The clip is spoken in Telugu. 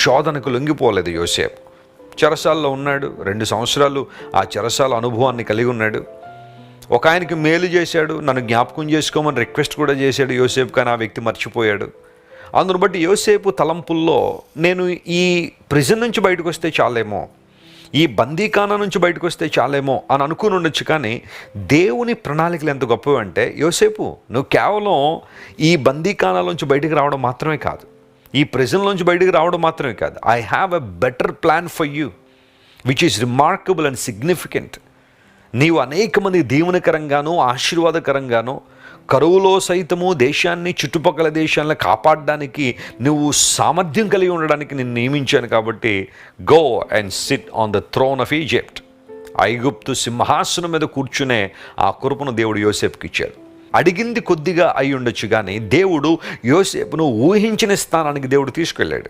శోధనకు లొంగిపోలేదు యోసేపు. చెరసాల్లో ఉన్నాడు, 2 సంవత్సరాలు ఆ చెరసాల అనుభవాన్ని కలిగి ఉన్నాడు. ఒక ఆయనకి మేలు చేశాడు, నన్ను జ్ఞాపకం చేసుకోమని రిక్వెస్ట్ కూడా చేశాడు యోసేపు, కానీ ఆ వ్యక్తి మర్చిపోయాడు. అందును బట్టి యోసేపు తలంపుల్లో నేను ఈ ప్రిజన్ నుంచి బయటకు వస్తే చాలేమో, ఈ బందీఖానా నుంచి బయటకు వస్తే చాలేమో అని అనుకుని ఉండొచ్చు. కానీ దేవుని ప్రణాళికలు ఎంత గొప్పవి అంటే, యోసేపు నువ్వు కేవలం ఈ బందీఖానాలోంచి బయటకు రావడం మాత్రమే కాదు, ఈ ప్రిజన్లోంచి బయటకు రావడం మాత్రమే కాదు, I have a better plan for you which is remarkable and significant. నీవు అనేక మంది దీవెనకరంగానూ ఆశీర్వాదకరంగానూ కరువులో సైతము దేశాన్ని, చుట్టుపక్కల దేశాలను కాపాడడానికి నువ్వు సామర్థ్యం కలిగి ఉండడానికి నేను నియమించాను. కాబట్టి go and sit on the throne of Egypt. ఐగుప్తు సింహాసనం మీద కూర్చునే ఆ కృపను దేవుడు యోసేపుకి ఇచ్చాడు. అడిగింది కొద్దిగా అయి ఉండొచ్చు, కానీ దేవుడు యోసేపును ఊహించిన స్థానానికి దేవుడు తీసుకెళ్ళాడు.